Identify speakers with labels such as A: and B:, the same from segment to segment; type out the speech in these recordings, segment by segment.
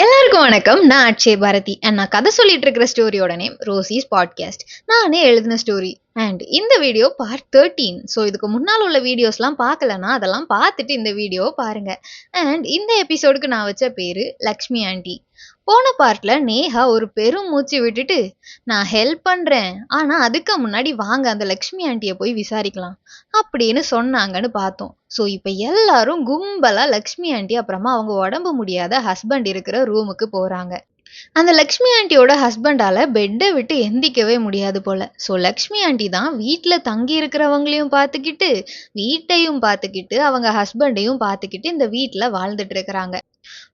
A: எல்லாருக்கும் வணக்கம். நான் அக்ஷய் பாரதி அண்ட் நான் கதை சொல்லிட்டு இருக்கிற ஸ்டோரியோட நேம் ரோசிஸ் பாட்காஸ்ட். நானே எழுதின ஸ்டோரி அண்ட் இந்த வீடியோ பார்ட் 13. ஸோ இதுக்கு முன்னால் உள்ள வீடியோஸ்லாம் பார்க்கலன்னா அதெல்லாம் பார்த்துட்டு இந்த வீடியோ பாருங்க. அண்ட் இந்த எபிசோடுக்கு நான் வச்ச பேரு லக்ஷ்மி ஆண்டி. போன பார்ட்ல நேஹா ஒரு பெரும் மூச்சு விட்டுட்டு நான் ஹெல்ப் பண்றேன், ஆனா அதுக்கு முன்னாடி வாங்க அந்த லக்ஷ்மி ஆண்டியை போய் விசாரிக்கலாம் அப்படின்னு சொன்னாங்கன்னு பார்த்தோம். ஸோ இப்போ எல்லாரும் கும்பலா லக்ஷ்மி ஆண்டி அப்புறமா அவங்க உடம்பு முடியாத ஹஸ்பண்ட் இருக்கிற ரூமுக்கு போறாங்க. அந்த லக்ஷ்மி ஆண்டியோட ஹஸ்பண்டால பெட்டை விட்டு எந்திக்கவே முடியாது போல. ஸோ லக்ஷ்மி ஆண்டி தான் வீட்டில் தங்கி இருக்கிறவங்களையும் பார்த்துக்கிட்டு வீட்டையும் பார்த்துக்கிட்டு அவங்க ஹஸ்பண்டையும் பார்த்துக்கிட்டு இந்த வீட்டில் வாழ்ந்துட்டு இருக்கிறாங்க.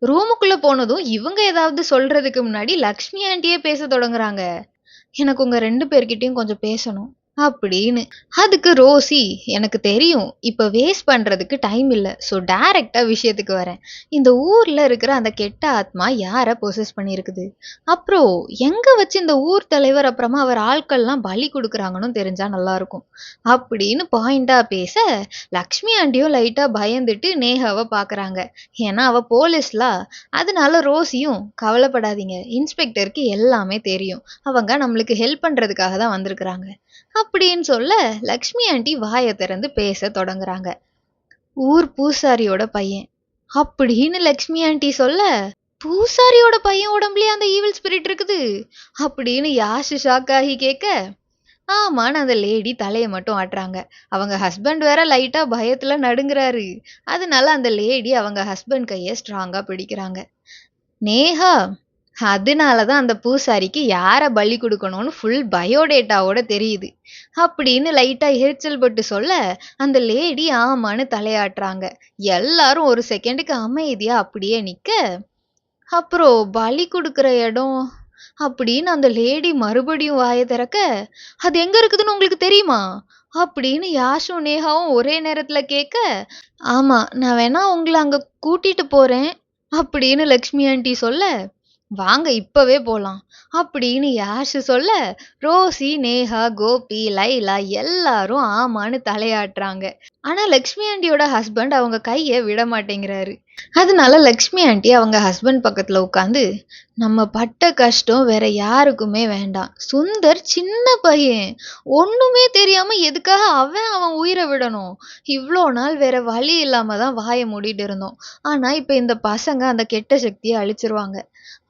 A: ரூமுக்குள்ள போனதும் இவங்க ஏதாவது சொல்றதுக்கு முன்னாடி லக்ஷ்மி ஆண்டியே பேச தொடங்குறாங்க. எனக்கு உங்க 2 பேர்கிட்டயும் கொஞ்சம் பேசணும் அப்படின்னு. அதுக்கு ரோசி, எனக்கு தெரியும் இப்ப வேஸ்ட் பண்றதுக்கு டைம் இல்ல, ஸோ டைரக்டா விஷயத்துக்கு வரேன். இந்த ஊர்ல இருக்கிற அந்த கெட்ட ஆத்மா யாரை பொசஸ் பண்ணியிருக்குது, அப்புறம் எங்க வச்சு இந்த ஊர் தலைவர் அப்புறமா அவர் ஆட்கள்லாம் பலி கொடுக்குறாங்கன்னு தெரிஞ்சா நல்லா இருக்கும் அப்படின்னு பாயிண்டா பேச லக்ஷ்மி ஆண்டியும் லைட்டா பயந்துட்டு நேஹாவை பாக்குறாங்க. ஏன்னா அவ போலீஸ்லா. அதனால ரோசியும் கவலைப்படாதீங்க, இன்ஸ்பெக்டருக்கு எல்லாமே தெரியும், அவங்க நம்மளுக்கு ஹெல்ப் பண்றதுக்காக தான் வந்திருக்கிறாங்க அப்படின்னு சொல்ல லக்ஷ்மி ஆண்டி வாயை திறந்து பேச தொடங்குறாங்க. ஊர் பூசாரியோட பையன் அப்படின்னு லக்ஷ்மி ஆண்டி சொல்ல, பூசாரியோட பையன் உடம்புலயே அந்த ஈவில் ஸ்பிரிட் இருக்குது அப்படின்னு யாஷு ஷாக் ஆகி கேட்க, ஆமான்னு அந்த லேடி தலையை மட்டும் ஆட்டுறாங்க. அவங்க ஹஸ்பண்ட் வேற லைட்டா பயத்துல நடுங்குறாரு. அதனால அந்த லேடி அவங்க ஹஸ்பண்ட் கையை ஸ்ட்ராங்கா பிடிக்கிறாங்க. நேஹா, அதனாலதான் அந்த பூசாரிக்கு யாரை பலி கொடுக்கணும்னு ஃபுல் பயோடேட்டாவோட தெரியுது அப்படின்னு லைட்டா எரிச்சல் பட்டு சொல்ல அந்த லேடி ஆமான்னு தலையாட்டுறாங்க. எல்லாரும் ஒரு செகண்டுக்கு அமைதியா அப்படியே நிக்க, அப்புறம் பலி கொடுக்குற இடம் அப்படின்னு அந்த லேடி மறுபடியும் வாயை திறக்க, அது எங்க இருக்குதுன்னு உங்களுக்கு தெரியுமா அப்படின்னு யாஷும் நேஹாவும் ஒரே நேரத்துல கேட்க, ஆமா நான் வேணா உங்களை அங்க கூட்டிட்டு போறேன் அப்படின்னு லக்ஷ்மி ஆண்டி சொல்ல, வாங்க இப்பவே போலாம் அப்படின்னு யாஷு சொல்ல ரோசி, நேஹா, கோபி, லைலா எல்லாரும் ஆமான்னு தலையாட்டுறாங்க. ஆனா லக்ஷ்மி ஆண்டியோட ஹஸ்பண்ட் அவங்க கையை விட மாட்டேங்கிறாரு. அதனால லக்ஷ்மி ஆண்டி அவங்க ஹஸ்பண்ட் பக்கத்துல உட்காந்து, நம்ம பட்ட கஷ்டம் வேற யாருக்குமே வேண்டாம், சுந்தர் சின்ன பையன், ஒண்ணுமே தெரியாம எதுக்காக அவன் உயிரை விடணும், இவ்வளோ நாள் வேற வழி இல்லாம தான் வாயை மூடிட்டு இருந்தோம், ஆனா இப்ப இந்த பசங்க அந்த கெட்ட சக்தியை அழிச்சிருவாங்க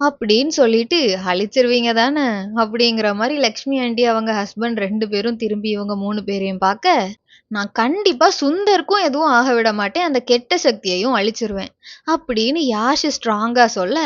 A: அப்படின்னு சொல்லிட்டு, அழிச்சிருவீங்க தானே அப்படிங்கிற மாதிரி லக்ஷ்மி ஆண்டி அவங்க ஹஸ்பண்ட் 2 பேரும் திரும்பி இவங்க 3 பேரையும் பார்க்க, நான் கண்டிப்பா சுந்தருக்கும் எதுவும் ஆக விட மாட்டேன், அந்த கெட்ட சக்தியையும் அழிச்சிருவேன் அப்படின்னு யாஷு ஸ்ட்ராங்கா சொல்ல,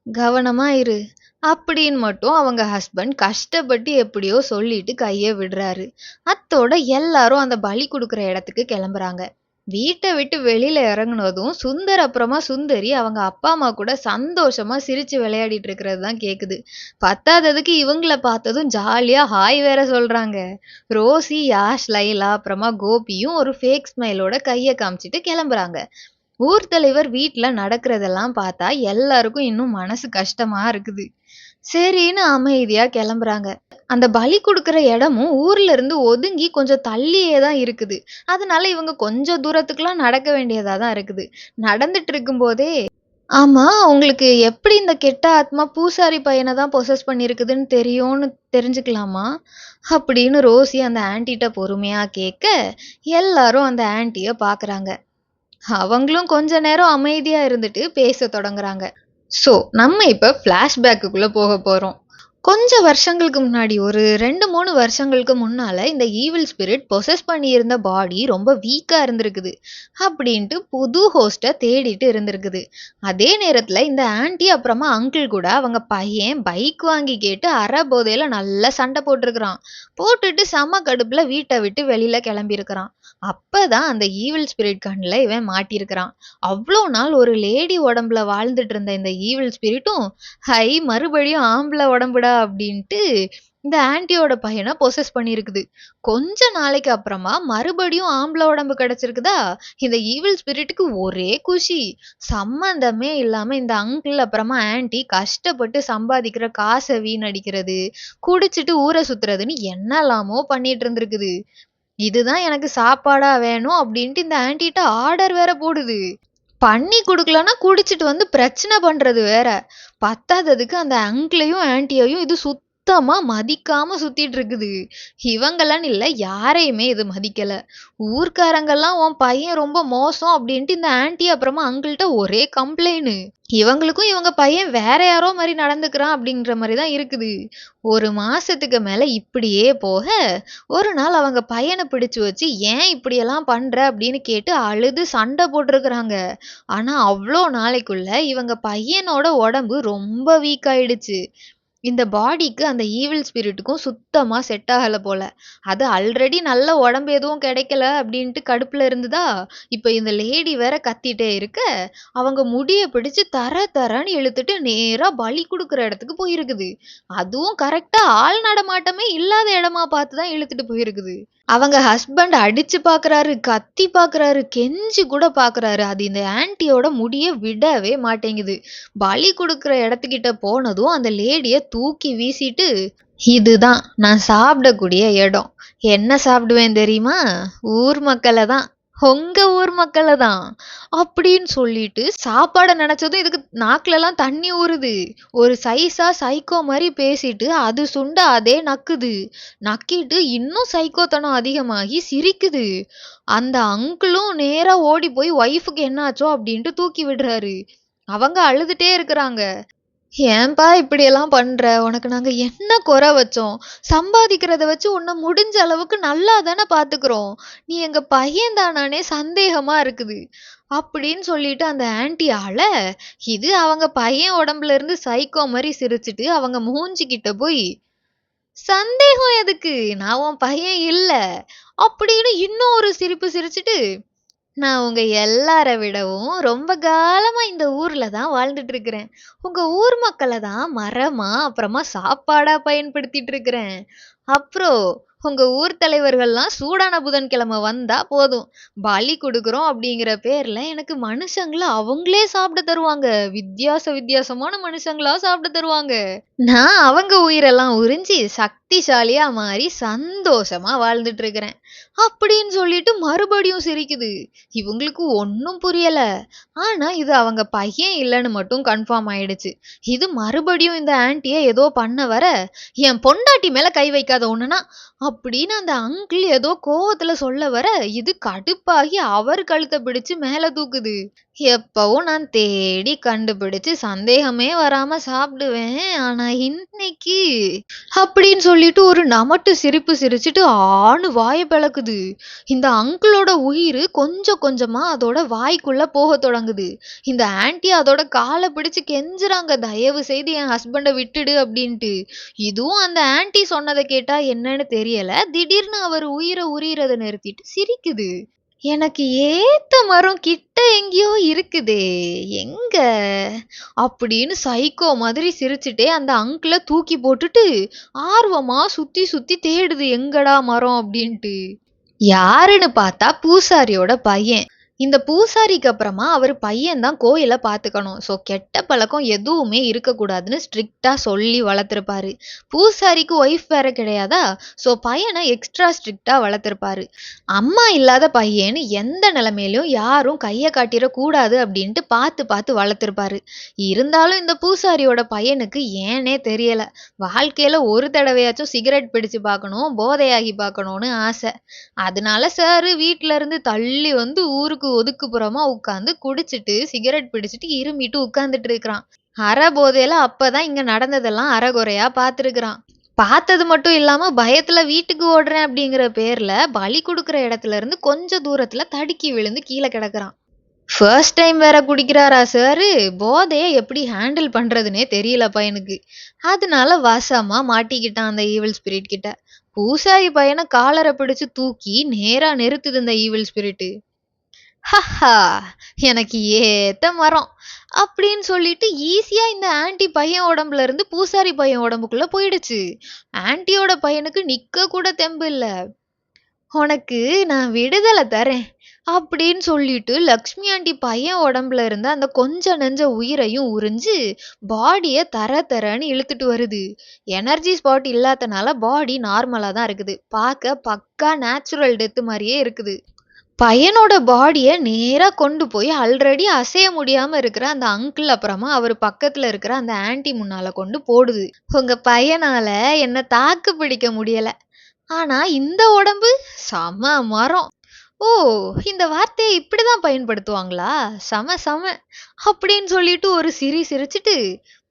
A: கவனமா இரு அப்படின்னு மட்டும் அவங்க ஹஸ்பண்ட் கஷ்டப்பட்டு எப்படியோ சொல்லிட்டு கையை விடுறாரு. அத்தோட எல்லாரும் அந்த பலி கொடுக்குற இடத்துக்கு கிளம்புறாங்க. வீட்டை விட்டு வெளியில இறங்குனதும் சுந்தர் அப்புறமா சுந்தரி அவங்க அப்பா அம்மா கூட சந்தோஷமா சிரிச்சு விளையாடிட்டு இருக்கிறது தான் கேக்குது. பத்தாததுக்கு இவங்கள பார்த்ததும் ஜாலியா ஹாய் வேற சொல்றாங்க. ரோசி, யாஷ், லைலா அப்புறமா கோபியும் ஒரு ஃபேக் ஸ்மைலோட கையை காமிச்சிட்டு கிளம்புறாங்க. ஊர் தலைவர் வீட்டுல நடக்கிறதெல்லாம் பார்த்தா எல்லாருக்கும் இன்னும் மனசு கஷ்டமா இருக்குது. சரின்னு அமைதியா கிளம்புறாங்க. அந்த பலி கொடுக்குற இடமும் ஊர்ல இருந்து ஒதுங்கி கொஞ்சம் தள்ளியே தான் இருக்குது. அதனால இவங்க கொஞ்சம் தூரத்துக்குலாம் நடக்க வேண்டியதா தான் இருக்குது. நடந்துட்டு இருக்கும் போதே, ஆமா உங்களுக்கு எப்படி இந்த கெட்ட ஆத்மா பூசாரி பையனை தான் பொசஸ் பண்ணியிருக்குதுன்னு தெரியும்னு தெரிஞ்சுக்கலாமா அப்படின்னு ரோசி அந்த ஆன்ட்டிட்ட பொறுமையா கேட்க, எல்லாரும் அந்த ஆன்ட்டிய பாக்குறாங்க. அவங்களும் கொஞ்ச நேரம் அமைதியா இருந்துட்டு பேச தொடங்குறாங்க. ஸோ நம்ம இப்போ ஃப்ளாஷ்பேக்குள்ளே போக போகிறோம். கொஞ்சம் வருஷங்களுக்கு முன்னாடி, ஒரு 2-3 வருஷங்களுக்கு முன்னால இந்த ஈவில் ஸ்பிரிட் பொசஸ் பண்ணியிருந்த பாடி ரொம்ப வீக்கா இருந்திருக்குது அப்படின்ட்டு புது ஹோஸ்ட்டை தேடிட்டு இருந்திருக்குது. அதே நேரத்துல இந்த ஆன்ட்டி அப்புறமா அங்கிள் கூட அவங்க பையன் பைக் வாங்கி கேட்டு அரை போதையில நல்லா சண்டை போட்டிருக்கிறான். போட்டுட்டு செம கடுப்புல வீட்டை விட்டு வெளியில கிளம்பியிருக்கிறான். அப்பதான் அந்த ஈவில் ஸ்பிரிட் கண்ணில் இவன் மாட்டியிருக்கிறான். அவ்வளோ நாள் ஒரு லேடி உடம்புல வாழ்ந்துட்டு இருந்த இந்த ஈவில் ஸ்பிரிட்டும், ஹை மறுபடியும் ஆம்பளை உடம்புடா அப்படின்ட்டு இந்த ஆன்ட்டியோட பையனை பொசஸ் பண்ணியிருக்குது. கொஞ்ச நாளைக்கு அப்புறமா மறுபடியும் ஆம்பளை உடம்பு கிடைச்சிருக்குதா, இந்த ஈவில் ஸ்பிரிட்டுக்கு ஒரே குஷி. சம்மந்தமே இல்லாம இந்த அங்கிள் அப்புறமா ஆன்ட்டி கஷ்டப்பட்டு சம்பாதிக்கிற காசை வீணடிக்கிறது, குடிச்சிட்டு ஊரை சுத்துறதுன்னு என்னெல்லாமோ பண்ணிட்டு இருந்திருக்குது. இதுதான் எனக்கு சாப்பாடா வேணும் அப்படின்ட்டு இந்த ஆன்ட்டிட்ட ஆர்டர் வேற போடுது. பண்ணி குடுக்கலன்னா குடிச்சிட்டு வந்து பிரச்சனை பண்றது வேற. பத்தாததுக்கு அந்த அங்கிளையும் ஆன்ட்டியையும் இது சுத்தமா மதிக்காம சுத்திட்டு இருக்குது. இவங்களான்னு இல்ல, யாரையுமே இது மதிக்கல. ஊர்க்காரங்கெல்லாம் உன் பையன் ரொம்ப மோசம் அப்படின்ட்டு இந்த ஆன்ட்டி அப்புறமா அங்கிள்கிட்ட ஒரே கம்ப்ளைண்ட். இவங்களுக்கும் இவங்க பையன் வேற யாரோ மாதிரி நடந்துக்கிறான் அப்படின்ற மாதிரி தான் இருக்குது. ஒரு மாசத்துக்கு மேல இப்படியே போக, ஒரு நாள் அவங்க பையனை பிடிச்சு வச்சு ஏன் இப்படியெல்லாம் பண்ற அப்படின்னு கேட்டு அழுது சண்டை போட்டிருக்கிறாங்க. ஆனா அவ்ளோ நாளைக்குள்ள இவங்க பையனோட உடம்பு ரொம்ப வீக் ஆயிடுச்சு. இந்த பாடிக்கு அந்த ஈவில் ஸ்பிரிட்டுக்கும் சுத்தமா செட் ஆகல போல. அது ஆல்ரெடி நல்ல உடம்பு எதுவும் கிடைக்கல அப்படின்ட்டு கடுப்புல இருந்ததா, இப்ப இந்த லேடி வேற கத்திட்டே இருக்க, அவங்க முடிய பிடிச்சு தர தரன்னு இழுத்துட்டு நேரா பலி குடுக்குற இடத்துக்கு போயிருக்குது. அதுவும் கரெக்டா ஆள் நடமாட்டமே இல்லாத இடமா பார்த்து தான் இழுத்துட்டு போயிருக்குது. அவங்க ஹஸ்பண்ட் அடிச்சு பாக்குறாரு, கத்தி பாக்குறாரு, கெஞ்சி கூட பாக்குறாரு. அது இந்த ஆன்ட்டியோட முடிய விடவே மாட்டேங்குது. பலி குடுக்குற இடத்துக்கிட்ட போனதும் அந்த லேடிய தூக்கி வீசிட்டு, இதுதான் நான் சாப்பிடக்கூடிய இடம். என்ன சாப்பிடுவேன் தெரியுமா? ஊர் மக்களை தான். உங்க ஊர் மக்களை தான் அப்படின்னு சொல்லிட்டு சாப்பாடை நினைச்சதும் இதுக்கு நாக்குல எல்லாம் தண்ணி ஊறுது. ஒரு சைஸா சைக்கோ மாதிரி பேசிட்டு அது சுண்ட அதே நக்குது. நக்கிட்டு இன்னும் சைக்கோத்தனம் அதிகமாகி சிரிக்குது. அந்த அங்கிளும் நேரா ஓடி போய் ஒய்ஃபுக்கு என்னாச்சோ அப்படின்ட்டு தூக்கி விடுறாரு. அவங்க அழுதுட்டே இருக்கிறாங்க. ஏன்பா இப்படியெல்லாம் பண்ற? உனக்கு நாங்க என்ன குறை வச்சோம்? சம்பாதிக்கிறத வச்சு உன்னை முடிஞ்ச அளவுக்கு நல்லா தானே பாத்துக்கிறோம். நீ எங்க பையன் தானானே சந்தேகமா இருக்குது அப்படின்னு சொல்லிட்டு அந்த ஆன்ட்டியால இது அவங்க பையன் உடம்புல இருந்து சைக்கோ மாதிரி சிரிச்சுட்டு அவங்க மூஞ்சிக்கிட்ட போய், சந்தேகம் எதுக்கு, நான் உன் பையன் இல்ல அப்படின்னு இன்னும் ஒரு சிரிப்பு சிரிச்சுட்டு, நான் உங்க எல்லார விடவும் ரொம்ப காலமா இந்த ஊர்ல தான் வாழ்ந்துட்டு இருக்கிறேன். உங்க ஊர் மக்களை தான் மரமா அப்புறமா சாப்பாடா பயன்படுத்திட்டு இருக்கிறேன். அப்புறம் உங்க ஊர் தலைவர்கள்லாம் சூடான புதன்கிழமை வந்தா போதும், பலி கொடுக்குறோம் அப்படிங்கிற பேர்ல எனக்கு மனுஷங்களை அவங்களே சாப்பிட தருவாங்க. வித்தியாசமான மனுஷங்களா சாப்பிட தருவாங்க. நான் அவங்க உயிரெல்லாம் உறிஞ்சி சக்திசாலியா மாறி சந்தோஷமா வாழ்ந்துட்டு இருக்கிறேன் அப்படின்னு சொல்லிட்டு மறுபடியும் சிரிக்குது. இவங்களுக்கு ஒன்னும் புரியல. ஆனா இது அவங்க பையன் இல்லைன்னு மட்டும் கன்ஃபார்ம் ஆயிடுச்சு. இது மறுபடியும் இந்த ஆன்ட்டிய ஏதோ பண்ண வர, என் பொண்டாட்டி மேல கை வைக்காத ஒண்ணுனா அப்படின்னு அந்த அங்கிள் ஏதோ கோவத்துல சொல்ல வர, இது கடுப்பாகி அவர் கழுத்தை பிடிச்சு மேல தூக்குது. எப்பவும் நான் தேடி கண்டுபிடிச்சு சந்தேகமே வராம சாப்பிடுவேன். ஆனா இன்னைக்கு அப்படின்னு சொல்லிட்டு ஒரு நமட்டு சிரிப்பு சிரிச்சுட்டு ஆணு வாயை பிளக்குது. இந்த அங்கிளோட உயிர் கொஞ்சம் கொஞ்சமா அதோட வாய்க்குள்ள போக தொடங்குது. இந்த ஆன்ட்டி அதோட காலை பிடிச்சு கெஞ்சுறாங்க, தயவு செய்து என் ஹஸ்பண்டை விட்டுடு அப்படின்ட்டு. இதுவும் அந்த ஆன்ட்டி சொன்னதை கேட்டா என்னன்னு தெரியல, திடீர்னு அவர் உயிரை உரியறதை நிறுத்திட்டு சிரிக்குது. எனக்கு ஏத்த மரம் கிட்ட எங்கேயோ இருக்குதே, எங்க அப்படின்னு சைக்கோ மாதிரி சிரிச்சுட்டே அந்த அங்கிள தூக்கி போட்டுட்டு ஆர்வமா சுத்தி சுத்தி தேடுது எங்கடா மரம் அப்படின்ட்டு. யாருன்னு பார்த்தா பூசாரியோட பையன். இந்த பூசாரிக்கு அப்புறமா அவர் பையன் தான் கோயில பாத்துக்கணும். ஸோ கெட்ட பழக்கம் எதுவுமே இருக்கக்கூடாதுன்னு ஸ்ட்ரிக்டா சொல்லி வளர்த்துருப்பாரு. பூசாரிக்கு ஒய்ஃப் வேற கிடையாதா, ஸோ பையனை எக்ஸ்ட்ரா ஸ்ட்ரிக்டா வளர்த்துருப்பாரு. அம்மா இல்லாத பையன்னு எந்த நிலைமையிலும் யாரும் கையை காட்டிடக்கூடாது அப்படின்ட்டு பார்த்து பார்த்து வளர்த்துருப்பாரு. இருந்தாலும் இந்த பூசாரியோட பையனுக்கு ஏனே தெரியல, வாழ்க்கையில ஒரு தடவையாச்சும் சிகரெட் பிடிச்சு பார்க்கணும், போதையாகி பார்க்கணும்னு ஆசை. அதனால சார் வீட்டுல இருந்து தள்ளி வந்து ஊருக்கு ஒதுக்குப்புறமா உட்காந்து குடிச்சிட்டு சிகரெட் பிடிச்சிட்டு இருமிட்டு உட்கார்ந்துட்டு இருக்கிறான். அரை போதையில அப்பதான் இங்க நடந்ததெல்லாம் அரைகுறையா பார்த்திருக்கிறான். பார்த்தது மட்டும் இல்லாம பயத்துல வீட்டுக்கு ஓடுறேன் அப்படிங்கிற பேர்ல பலி கொடுக்குற இடத்துல இருந்து கொஞ்ச தூரத்துல தடுக்கி விழுந்து கீழே கிடக்குறான். ஃபர்ஸ்ட் டைம் வேற குடிக்கிறாரா சாரு, போதைய எப்படி ஹேண்டில் பண்றதுன்னே தெரியல பையனுக்கு. அதனால வசமா மாட்டிக்கிட்டான் அந்த ஈவில் ஸ்பிரிட் கிட்ட. பூசாரி பையனை காலரை பிடிச்சு தூக்கி நேரா நிறுத்துது இந்த ஈவில் ஸ்பிரிட். ஹஹா, எனக்கு ஏத்த மரம் அப்படின்னு சொல்லிட்டு ஈஸியா இந்த ஆன்ட்டி பையன் உடம்புல இருந்து பூசாரி பையன் உடம்புக்குள்ள போயிடுச்சு. ஆன்ட்டியோட பையனுக்கு நிக்க கூட தெம்பு இல்ல. உனக்கு நான் விடுதலை தரேன் அப்படின்னு சொல்லிட்டு லக்ஷ்மி ஆண்டி பையன் உடம்புல இருந்த அந்த கொஞ்ச நெஞ்ச உயிரையும் உறிஞ்சு பாடிய தர தரன்னு இழுத்துட்டு வருது. எனர்ஜி ஸ்பாட் இல்லாதனால பாடி நார்மலா தான் இருக்குது. பார்க்க பக்கா நேச்சுரல் டெத் மாதிரியே இருக்குது. பையனோட பாடிய நேரா கொண்டு போய் ஆல்ரெடி அசைய முடியாம இருக்கிற அந்த அங்கிள் அப்புறமா அவர் பக்கத்துல இருக்கிற அந்த ஆன்ட்டி முன்னால கொண்டு போடுது. உங்க பையனால என்ன தாக்கு பிடிக்க முடியல. ஆனா இந்த உடம்பு செம மரம். ஓ! இந்த வார்த்தைய இப்படிதான் பயன்படுத்துவாங்களா? செம செம. அப்படின்னு சொல்லிட்டு ஒரு சிரி சிரிச்சுட்டு,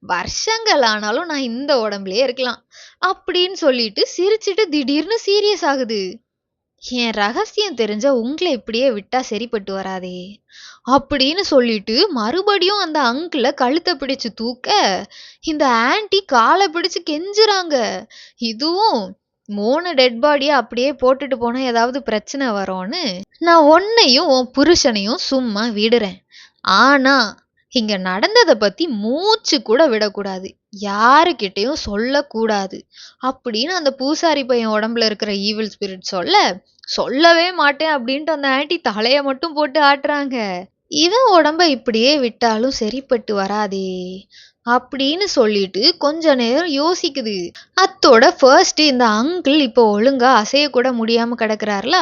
A: வருஷங்கள் ஆனாலும் நான் இந்த உடம்புலயே இருக்கலாம். அப்படின்னு சொல்லிட்டு சிரிச்சுட்டு திடீர்னு சீரியஸ் ஆகுது. என் ரகசியம் தெரிஞ்சா உங்கள இப்படியே விட்டா சரிப்பட்டு வராதே. அப்படின்னு சொல்லிட்டு மறுபடியும் அந்த அங்கிள கழுத்த பிடிச்சு தூக்க, இந்த ஆன்ட்டி கால பிடிச்சு கெஞ்சுறாங்க. இதுவும் 3 டெட் பாடிய அப்படியே போட்டுட்டு போனா ஏதாவது பிரச்சனை வரும்னு, நான் உன்னையும் உன் புருஷனையும் சும்மா விடுறேன். ஆனா, இங்க நடந்தத பத்தி மூச்சு கூட விடக்கூடாது. யாருகிட்டயும் சொல்லக்கூடாது. அப்படின்னு அந்த பூசாரி பையன் உடம்புல இருக்கிற ஈவில் ஸ்பிரிட் சொல்ல, சொல்லவே மாட்டேன் அப்படின்ட்டு அந்த ஆன்ட்டி தலைய மட்டும் போட்டு ஆட்டுறாங்க. இவன் உடம்ப இப்படியே விட்டாலும் சரிப்பட்டு வராதே அப்படின்னு சொல்லிட்டு கொஞ்ச நேரம் யோசிக்குது. அத்தோட ஃபர்ஸ்ட் இந்த அங்கிள் இப்போ ஒழுங்கா அசையக்கூட முடியாம கிடக்குறாருல,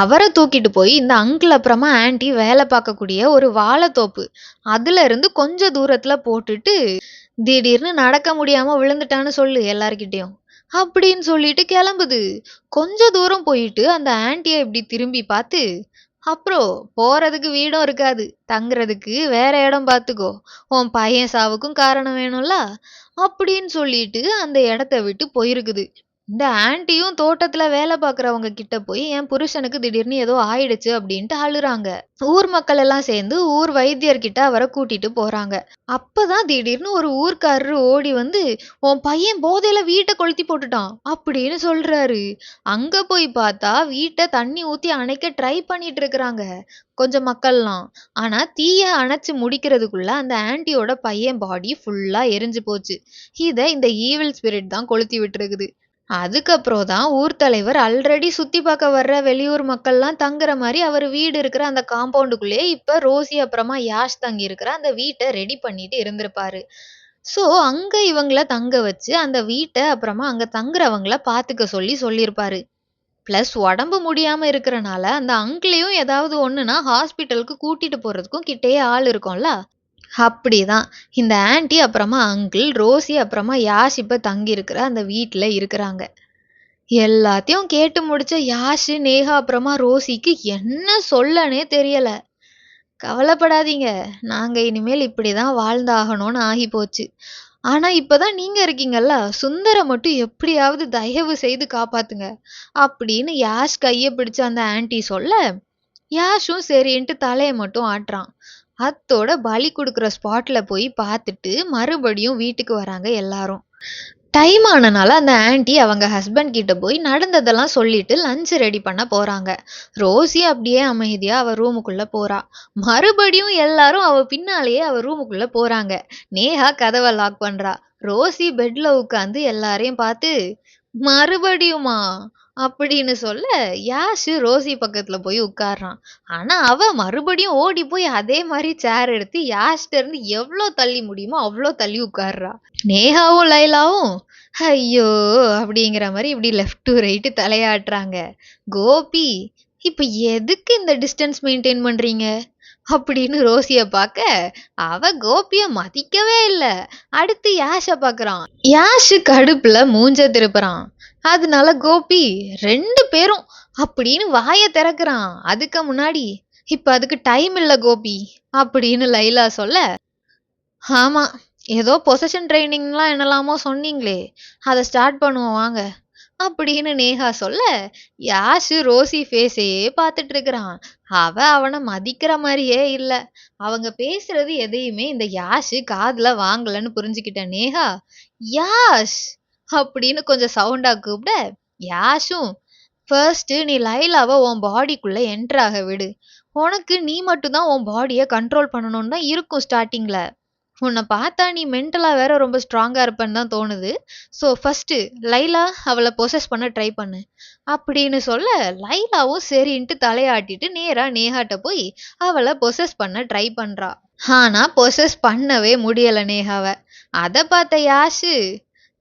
A: அவரை தூக்கிட்டு போய் இந்த அங்கிள் அப்புறமா ஆன்ட்டி வேலை பார்க்கக்கூடிய ஒரு வாழைத்தோப்பு அதுல இருந்து கொஞ்ச தூரத்துல போட்டுட்டு, திடீர்னு நடக்க முடியாம விழுந்துட்டான்னு சொல்லு எல்லார்கிட்டயும் அப்படின்னு சொல்லிட்டு கிளம்புது. கொஞ்ச தூரம் போயிட்டு அந்த ஆன்ட்டிய இப்படி திரும்பி பார்த்து, அப்புறம் போறதுக்கு வீடும் இருக்காது, தங்குறதுக்கு வேற இடம் பார்த்துக்கோ, உன் பையன் சாவுக்கும் காரணம் வேணும்ல அப்படின்னு சொல்லிட்டு அந்த இடத்த விட்டு போயிருக்குது. இந்த ஆன்ட்டியும் தோட்டத்துல வேலை பார்க்குறவங்க கிட்ட போய் என் புருஷனுக்கு திடீர்னு ஏதோ ஆயிடுச்சு அப்படின்ட்டு அழுறாங்க. ஊர் மக்கள் எல்லாம் சேர்ந்து ஊர் வைத்தியர்கிட்ட அவரை கூட்டிட்டு போறாங்க. அப்பதான் திடீர்னு ஒரு ஊர்க்காரரு ஓடி வந்து, உன் பையன் போதையில வீட்டை கொளுத்தி போட்டுட்டான் அப்படின்னு சொல்றாரு. அங்க போய் பார்த்தா வீட்டை தண்ணி ஊத்தி அணைக்க ட்ரை பண்ணிட்டு இருக்கிறாங்க கொஞ்சம் மக்கள்லாம். ஆனா தீய அணைச்சு முடிக்கிறதுக்குள்ள அந்த ஆன்ட்டியோட பையன் பாடி ஃபுல்லா எரிஞ்சு போச்சு. இத இந்த ஈவில் ஸ்பிரிட் தான் கொளுத்தி விட்டுருக்குது. அதுக்கப்புறம் தான் ஊர் தலைவர் ஆல்ரெடி சுத்தி பார்க்க வர்ற வெளியூர் மக்கள்லாம் தங்குற மாதிரி அவர் வீடு இருக்கிற அந்த காம்பவுண்டுக்குள்ளேயே இப்ப ரோசி அப்புறமா யாஷ் தங்கி இருக்கிற அந்த வீட்டை ரெடி பண்ணிட்டு இருந்திருப்பாரு. ஸோ அங்க இவங்கள தங்க வச்சு அந்த வீட்டை அப்புறமா அங்க தங்குறவங்கள பாத்துக்க சொல்லி சொல்லியிருப்பாரு. பிளஸ் உடம்பு முடியாம இருக்கிறனால அந்த அங்கிளையும் ஏதாவது ஒண்ணுனா ஹாஸ்பிட்டலுக்கு கூட்டிட்டு போறதுக்கும் கிட்டேயே ஆள் இருக்கும்ல. அப்படிதான் இந்த ஆன்ட்டி அப்புறமா அங்கிள் ரோசி அப்புறமா யாஷ் இப்ப தங்கி இருக்கிற அந்த வீட்டுல இருக்கிறாங்க. எல்லாத்தையும் கேட்டு முடிச்ச யாஷ் நேஹா அப்புறமா ரோசிக்கு என்ன சொல்லனே தெரியல. கவலைப்படாதீங்க, நாங்க இனிமேல் இப்படிதான் வாழ்ந்தாகணும்னு ஆகி போச்சு. ஆனா இப்பதான் நீங்க இருக்கீங்கல்ல, சுந்தர மட்டும் எப்படியாவது தயவு செய்து காப்பாத்துங்க அப்படின்னு யாஷ் கைய பிடிச்ச அந்த ஆன்ட்டி சொல்ல, யாஷும் சரின்ட்டு தலைய மட்டும் ஆட்டுறான். அத்தோட பலி கொடுக்குற ஸ்பாட்ல போய் பார்த்துட்டு மறுபடியும் வீட்டுக்கு வராங்க எல்லாரும். டைம் ஆனனால அந்த ஆன்ட்டி அவங்க ஹஸ்பண்ட் கிட்ட போய் நடந்ததெல்லாம் சொல்லிட்டு லஞ்ச் ரெடி பண்ண போறாங்க. ரோசி அப்படியே அமைதியா அவ ரூமுக்குள்ள போறா. மறுபடியும் எல்லாரும் அவ பின்னாலேயே அவ ரூமுக்குள்ள போறாங்க. நேஹா கதவை லாக் பண்றா. ரோசி பெட்ல உட்காந்து எல்லாரையும் பார்த்து, மறுபடியுமா அப்படின்னு சொல்ல, யாஷ் ரோசி பக்கத்துல போய் உட்கார்றான். ஆனா அவ மறுபடியும் ஓடி போய் அதே மாதிரி சேர் எடுத்து யாஷ்ட இருந்து எவ்வளோ தள்ளி முடியுமோ அவ்வளோ தள்ளி உட்கார்றா. நேஹாவும் லைலாவும் ஐயோ அப்படிங்கிற மாதிரி இப்படி லெஃப்ட் டு ரைட்டு தலையாட்டுறாங்க. கோபி, இப்ப எதுக்கு இந்த டிஸ்டன்ஸ் மெயின்டைன் பண்றீங்க அப்படின்னு ரோசிய பார்க்க, அவ கோபிய மதிக்கவே இல்ல. அடுத்து யாஷ பாக்குறான். யாஷ் கடுப்புல மூஞ்ச திருப்புறான். அதனால கோபி 2 பேரும் அப்படின்னு வாய திறக்கிறான். அதுக்கு முன்னாடி, இப்ப அதுக்கு டைம் இல்ல கோபி அப்படின்னு லைலா சொல்ல, ஆமா, ஏதோ பொசஷன் ட்ரைனிங்லாம் என்னலாமோ சொன்னீங்களே, அதை ஸ்டார்ட் பண்ணுவோம் வாங்க அப்படின்னு நேஹா சொல்ல, யாஷ் ரோசி ஃபேஸையே பார்த்துட்டு இருக்கிறான். அவனை மதிக்கிற மாதிரியே இல்ல. அவங்க பேசுறது எதையுமே இந்த யாஷ் காதுல வாங்கலன்னு புரிஞ்சுக்கிட்ட நேஹா, யாஷ் அப்படின்னு கொஞ்சம் சவுண்டா கூப்பிட, யாஷும் ஃபர்ஸ்ட் நீ லைலாவை உன் பாடிக்குள்ள என்டர் ஆக விடு. உனக்கு நீ மட்டும்தான் உன் பாடியை கண்ட்ரோல் பண்ணணும்னு தான் இருக்கும் ஸ்டார்டிங்ல. உன்னை பார்த்தா நீ மென்டலா வேற ரொம்ப ஸ்ட்ராங்கா இருப்பேன்னு தான் தோணுது. ஸோ ஃபர்ஸ்ட் லைலா அவளை பொசஸ் பண்ண ட்ரை பண்ணு அப்படின்னு சொல்ல, லைலாவும் சரின்ட்டு தலையாட்டிட்டு நேரா நேஹாட்ட போய் அவளை பொசஸ் பண்ண ட்ரை பண்றா. ஆனா பொசஸ் பண்ணவே முடியல நேஹாவை. அதை பார்த்த யாஷு,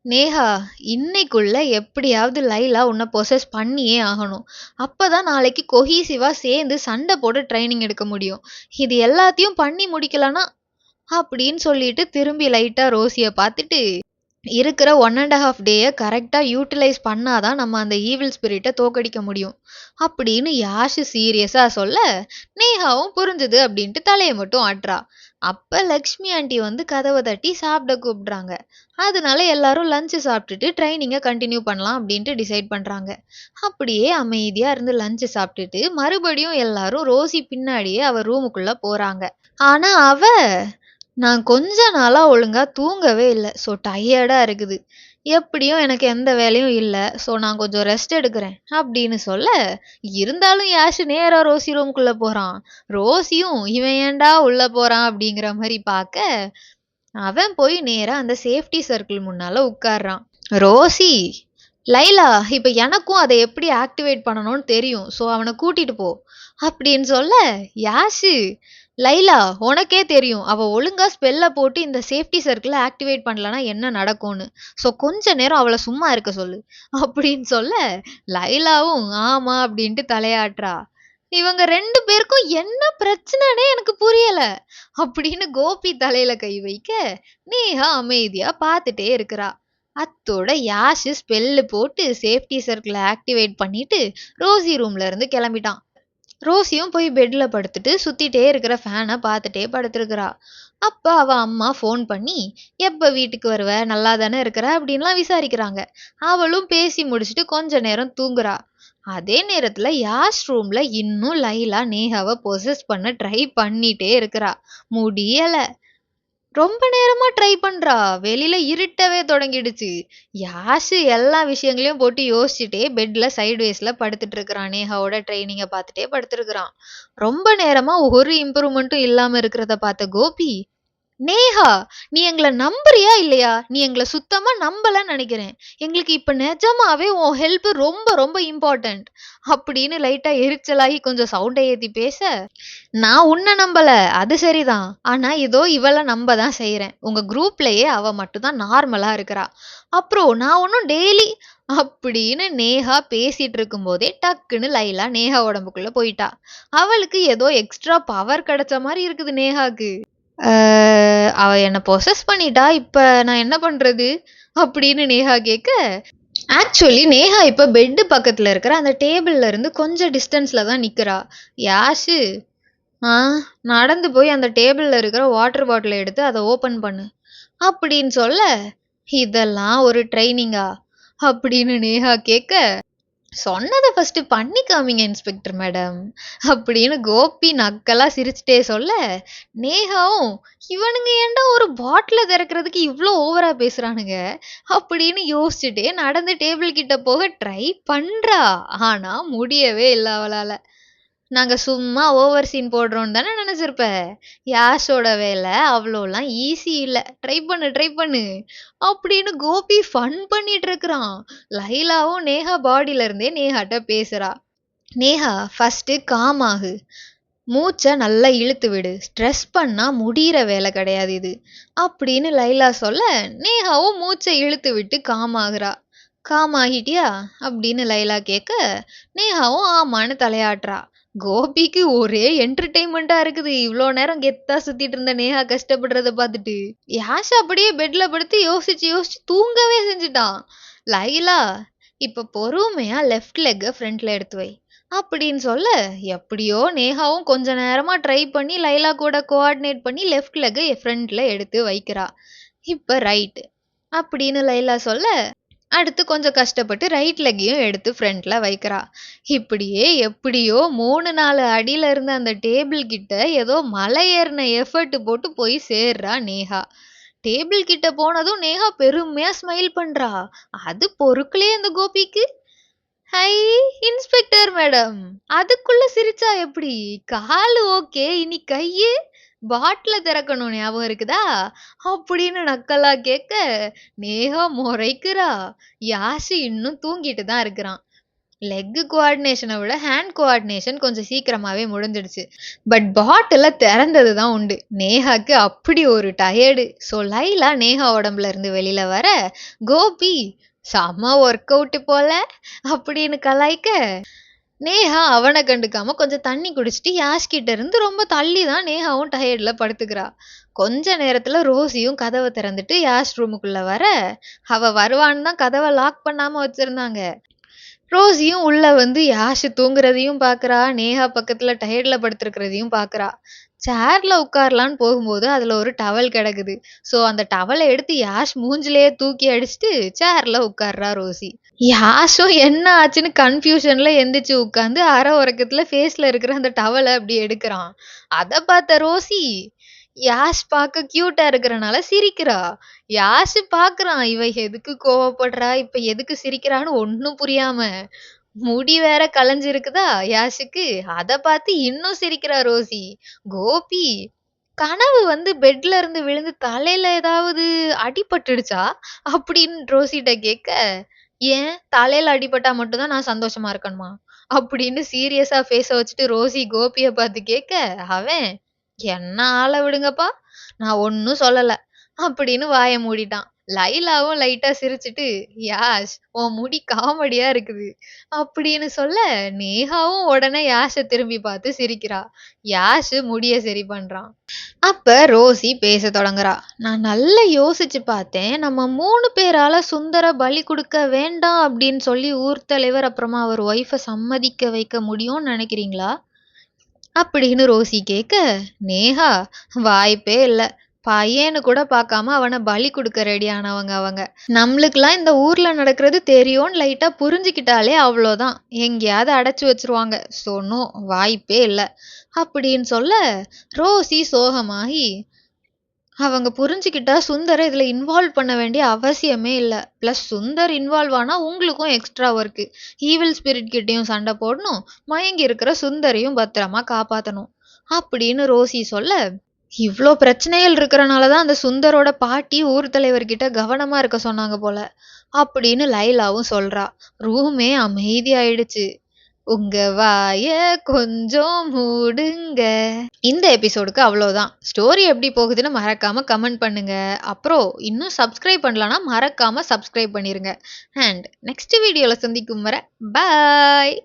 A: நேஹா, இன்னைக்குள்ள எப்படியாவது லைலா உன்னை பொசஸ் பண்ணியே ஆகணும். அப்பதான் நாளைக்கு கொஹீசிவா சேர்ந்து சண்டை போட்டு ட்ரைனிங் எடுக்க முடியும். இது எல்லாத்தையும் பண்ணி முடிக்கலனா அப்படின்னு சொல்லிட்டு திரும்பி லைட்டா ரோசிய பார்த்துட்டு, இருக்கிற 1½ டேய கரெக்டா யூட்டிலைஸ் பண்ணாதான் நம்ம அந்த ஈவில் ஸ்பிரிட்ட தோக்கடிக்க முடியும். அப்படின்னு யாஷ் சீரியஸா சொல்ல, நேஹாவும் புரிஞ்சுது அப்படின்ட்டு தலைய மட்டும் ஆட்டுறா. அப்ப லக்ஷ்மி ஆண்டி வந்து கதவை தட்டி சாப்பிட கூப்பிடுறாங்க. அதனால எல்லாரும் லஞ்ச் சாப்பிட்டுட்டு ட்ரைனிங்கை கண்டினியூ பண்ணலாம் அப்படின்ட்டு டிசைட் பண்றாங்க. அப்படியே அமைதியா இருந்து லஞ்ச் சாப்பிட்டுட்டு மறுபடியும் எல்லாரும் ரோசி பின்னாடியே அவ ரூமுக்குள்ள போறாங்க. ஆனா நான் கொஞ்ச நாளா ஒழுங்கா தூங்கவே இல்ல. ஸோ டயர்டா இருக்குது. எப்படியும் எனக்கு எந்த வேலையும் இல்ல. ஸோ நான் கொஞ்சம் ரெஸ்ட் எடுக்கிறேன் அப்படின்னு சொல்ல, இருந்தாலும் யாஷ் நேரா ரோசி ரூம்குள்ள போறான். ரோசியும் இவன் ஏன்டா உள்ள போறான் அப்படிங்கிற மாதிரி பார்க்க, அவன் போய் நேரா அந்த சேஃப்டி சர்க்கிள் முன்னால உட்கார்றான். ரோசி, லைலா இப்ப எனக்கும் அதை எப்படி ஆக்டிவேட் பண்ணணும்னு தெரியும். ஸோ அவனை கூட்டிட்டு போ அப்படின்னு சொல்ல, யாஷு, லைலா உனக்கே தெரியும் அவ ஒழுங்கா ஸ்பெல்ல போட்டு இந்த சேஃப்டி சர்க்கிளை ஆக்டிவேட் பண்ணலனா என்ன நடக்கும்னு. ஸோ கொஞ்ச நேரம் அவளை சும்மா இருக்க சொல்லு அப்படின்னு சொல்ல, லைலாவும் ஆமா அப்படின்ட்டு தலையாட்டுறா. இவங்க 2 பேருக்கும் என்ன பிரச்சனைனே எனக்கு புரியல அப்படின்னு கோபி தலையில கை வைக்க, நேஹா அமைதியா பார்த்துட்டே இருக்கிறா. அத்தோட யாஷ் ஸ்பெல்லு போட்டு சேஃப்டி சர்க்கிளை ஆக்டிவேட் பண்ணிட்டு ரோசி ரூம்ல இருந்து கிளம்பிட்டான். ரோசியும் போய் பெட்ல படுத்துட்டு சுத்திட்டே இருக்கிற ஃபேனை பார்த்துட்டே படுத்திருக்கிறா. அப்ப அவ அம்மா ஃபோன் பண்ணி எப்ப வீட்டுக்கு வருவ, நல்லா தானே இருக்கிற அப்படின்லாம் விசாரிக்கிறாங்க. அவளும் பேசி முடிச்சுட்டு கொஞ்ச நேரம் தூங்குறா. அதே நேரத்துல யாஷ் ரூம்ல இன்னும் லைலா நேஹாவை பொசஸ் பண்ண ட்ரை பண்ணிட்டே இருக்கிறா. முடியல. ரொம்ப நேரமா ட்ரை பண்றா. வெளியில இருட்டவே தொடங்கிடுச்சு. யாஷு எல்லா விஷயங்களையும் போட்டு யோசிச்சுட்டே பெட்ல சைட்வேஸ்ல படுத்துட்டு இருக்கிறான். நேஹாவோட ட்ரைனிங்கை பார்த்துட்டே படுத்துருக்கிறான். ரொம்ப நேரமா ஒரு இம்ப்ரூவ்மெண்ட்டும் இல்லாம இருக்கிறத பார்த்த கோபி, நேஹா நீ எங்களை நம்புறியா இல்லையா? நீ எங்களை சுத்தமா நம்பலன்னு நினைக்கிறேன். எங்களுக்கு இப்ப நிஜமாவே உன் ஹெல்ப் ரொம்ப ரொம்ப இம்பார்ட்டன்ட் அப்படின்னு லைட்டா எரிச்சலாகி கொஞ்சம் சவுண்டை ஏத்தி பேச, நான் உன்னை நம்பல, அது சரிதான். ஆனா இதோ இவளை நம்ப தான் செய்யறேன். உங்க குரூப்லயே அவ மட்டும்தான் நார்மலா இருக்கிறா. அப்புறம் நான் ஒன்னும் டெய்லி அப்படின்னு நேஹா பேசிட்டு இருக்கும் போதே டக்குன்னு லைலா நேஹா உடம்புக்குள்ள போயிட்டா. அவளுக்கு ஏதோ எக்ஸ்ட்ரா பவர் கிடைச்ச மாதிரி இருக்குது நேஹாக்கு. அவ என்ன பொசஸ் பண்ணிட்டா, இப்ப நான் என்ன பண்றது அப்படின்னு நேஹா கேட்க, ஆக்சுவலி நேஹா இப்ப பெட் பக்கத்துல இருக்கிற அந்த டேபிள்ல இருந்து கொஞ்சம் டிஸ்டன்ஸ்ல தான் நிக்கிறா. யாஷு, நடந்து போய் அந்த டேபிள்ல இருக்கிற வாட்டர் பாட்டிலை எடுத்து அதை ஓபன் பண்ணு அப்படின்னு சொல்ல, இதெல்லாம் ஒரு ட்ரைனிங்கா அப்படின்னு நேஹா கேட்க, சொன்னதை ஃபர்ஸ்ட் பண்ணி காமிங்க இன்ஸ்பெக்டர் மேடம் அப்படின்னு கோபி நக்கலா சிரிச்சுட்டே சொல்ல, நேஹாவும் இவனுங்க ஏன்டா ஒரு பாட்டில திறக்கிறதுக்கு இவ்வளோ ஓவரா பேசுறானுங்க அப்படின்னு யோசிச்சுட்டே நடந்து டேபிள் கிட்ட போக ட்ரை பண்றா. ஆனா முடியவே இல்லை அவளால. நாங்க சும்மா ஓவர் சீன் போடுறோம்னு தானே நினைச்சிருப்ப. யாஷோட வேலை அவ்வளோலாம் ஈஸி இல்ல. ட்ரை பண்ணு அப்படின்னு கோபி ஃபன் பண்ணிட்டு இருக்கிறான். லைலாவும் நேஹா பாடியில இருந்தே நேஹாட்ட பேசுறா. நேஹா ஃபர்ஸ்ட் காம் ஆகு. மூச்சை நல்லா இழுத்து விடு. ஸ்ட்ரெஸ் பண்ணா முடியிற வேலை கிடையாது இது அப்படின்னு லைலா சொல்ல, நேஹாவும் மூச்சை இழுத்து விட்டு காம் ஆகுறா. காம் ஆகிட்டியா அப்படின்னு லைலா கேட்க, நேஹாவும் ஆமான்னு தலையாட்டுறா. கோபிக்கு ஒரே என்டர்டெயின்மெண்டா இருக்குது. இவ்வளோ நேரம் கெத்தா சுத்திட்டு இருந்த நேஹா கஷ்டப்படுறத பார்த்துட்டு யாஷ் அப்படியே பெட்ல படுத்து யோசிச்சு தூங்கவே செஞ்சுட்டான். லைலா இப்ப பொறுமையா லெஃப்ட் லெக்க ஃப்ரண்ட்ல எடுத்து வை அப்படின்னு சொல்ல, எப்படியோ நேஹாவும் கொஞ்ச நேரமா ட்ரை பண்ணி லைலா கூட கோஆர்டினேட் பண்ணி லெஃப்ட் லெக்க ஃப்ரண்ட்ல எடுத்து வைக்கிறா. இப்ப ரைட் அப்படின்னு லைலா சொல்ல, அடுத்து கொஞ்சம் கஷ்டப்பட்டு ரைட் லெக்கையும் எடுத்து ஃப்ரண்ட்ல வைக்கிறா. இப்படியே எப்படியோ 3-4 அடியில இருந்த அந்த டேபிள் கிட்ட ஏதோ மலை ஏறின எஃபர்ட் போட்டு போய் சேர்றா நேஹா. டேபிள் கிட்ட போனதும் நேஹா பெருமையா ஸ்மைல் பண்றா. அது பொறுக்கலே அந்த கோபிக்கு. ஹை இன்ஸ்பெக்டர் மேடம், அதுக்குள்ள சிரிச்சா எப்படி? காலு ஓகே, இனி கையு பாட்டில திறக்கணும் ஞாபகம் இருக்குதா அப்படின்னு நக்கலா கேட்க, நேஹா முறைக்கிறா. யாஷு இன்னும் தூங்கிட்டு தான் இருக்கிறான். லெக் கோஆர்டினேஷனை விட ஹேண்ட் கோஆர்டினேஷன் கொஞ்சம் சீக்கிரமாவே முடிஞ்சிடுச்சு. பட் பாட்டில திறந்தது தான் உண்டு. நேஹாக்கு அப்படி ஒரு டயர்டு. ஸோ லைலா நேஹா உடம்புல இருந்து வெளியில வர, கோபி செம்ம ஒர்க் அவுட் போல அப்படின்னு கலாய்க்க, நேஹா அவனை கண்டுக்காம கொஞ்சம் தண்ணி குடிச்சிட்டு யாஷ் கிட்ட இருந்து ரொம்ப தள்ளி தான் நேஹாவும் டயர்ட்ல படுத்துக்கிறா. கொஞ்ச நேரத்துல ரோசியும் கதவை திறந்துட்டு யாஷ் ரூமுக்குள்ள வர, அவ வருவான்னு தான் கதவை லாக் பண்ணாம வச்சிருந்தாங்க. ரோசியும் உள்ள வந்து யாஷ் தூங்குறதையும் பாக்குறா, நேஹா பக்கத்துல டயர்ட்ல படுத்திருக்கிறதையும் பாக்குறா. சேர்ல உட்காரலான்னு போகும்போது அதுல ஒரு டவல் கிடக்குது. சோ அந்த டவலை எடுத்து யாஷ் மூஞ்சிலேயே தூக்கி அடிச்சுட்டு சேர்ல உட்கார்றா ரோசி. யாஷும் என்ன ஆச்சுன்னு கன்ஃபியூஷன்ல எந்திரிச்சு உட்காந்து அரை உறக்கத்துல ஃபேஸ்ல இருக்கிற அந்த டவலை அப்படி எடுக்கிறான். அத பார்த்த ரோசி, யாஷ் பார்க்க கியூட்டா இருக்கிறனால சிரிக்கிறா. யாஷ் பார்க்கறான், இவ எதுக்கு கோவப்படுறா, இப்ப எதுக்கு சிரிக்கிறான்னு ஒண்ணும் புரியாம. முடி வேற கலைஞ்சிருக்குதா யாஷுக்கு, அத பார்த்து இன்னும் சிரிக்கிறா ரோசி. கோபி, கனவு வந்து பெட்ல இருந்து விழுந்து தலையில ஏதாவது அடிபட்டுடுச்சா அப்படின்னு ரோசிட்ட கேட்க, ஏன் தலையில அடிபட்டா மட்டும் தான் நான் சந்தோஷமா இருக்கணுமா அப்படின்னு சீரியஸா ஃபேஸ வச்சுட்டு ரோசி கோபிய பார்த்து கேட்க, அவன் என்ன ஆள விடுங்கப்பா, நான் ஒன்னும் சொல்லல அப்படின்னு வாய மூடிட்டான். லைலாவும் லைட்டா சிரிச்சுட்டு, யாஷ் உன் முடி காமெடியா இருக்குது அப்படின்னு சொல்ல, நேஹாவும் உடனே யாஷ திரும்பி பார்த்து சிரிக்கிறா. யாஷ் முடிய சரி பண்றான். அப்ப ரோசி பேச தொடங்குறா. நான் நல்லா யோசிச்சு பார்த்தேன். நம்ம 3 பேரால சுந்தர பலி கொடுக்க வேண்டாம் அப்படின்னு சொல்லி ஊர் தலைவர் அப்புறமா அவர் ஒய்ஃப சம்மதிக்க வைக்க முடியும்னு நினைக்கிறீங்களா அப்படின்னு ரோசி கேட்க, நேஹா வாய்ப்பே இல்ல. பையன்னு கூட பார்க்காம அவனை பலி கொடுக்க ரெடியானவங்க அவங்க. நம்மளுக்கெல்லாம் இந்த ஊர்ல நடக்கிறது தெரியும்னு லைட்டா புரிஞ்சுக்கிட்டாலே அவ்வளோதான். எங்கேயாவது அடைச்சு வச்சிருவாங்க. ஸோ நோ, வாய்ப்பே இல்ல அப்படின்னு சொல்ல, ரோசி சோகமாகி, அவங்க புரிஞ்சுக்கிட்டா சுந்தர இதுல இன்வால்வ் பண்ண வேண்டிய அவசியமே இல்ல. பிளஸ் சுந்தர் இன்வால்வ் ஆனா உங்களுக்கும் எக்ஸ்ட்ரா ஒர்க்கு. ஈவில் ஸ்பிரிட் கிட்டயும் சண்டை போடணும், மயங்கி இருக்கிற சுந்தரையும் பத்திரமா காப்பாத்தணும் அப்படின்னு ரோசி சொல்ல, இவ்ளோ பிரச்சனைகள் இருக்கிறனால தான் அந்த சுந்தரோட பாட்டி ஊர் தலைவர்கிட்ட கவனமா இருக்க சொன்னாங்க போல அப்படின்னு லைலாவும் சொல்றா. ரூமே அமைதியாயிடுச்சு. உங்க வாய கொஞ்சம் மூடுங்க. இந்த எபிசோடுக்கு அவ்வளோதான். ஸ்டோரி எப்படி போகுதுன்னு மறக்காம கமெண்ட் பண்ணுங்க. அப்புறம் இன்னும் சப்ஸ்கிரைப் பண்ணலனா மறக்காம சப்ஸ்கிரைப் பண்ணிருங்க. அண்ட் நெக்ஸ்ட் வீடியோல சந்திக்கும் வரை பாய்.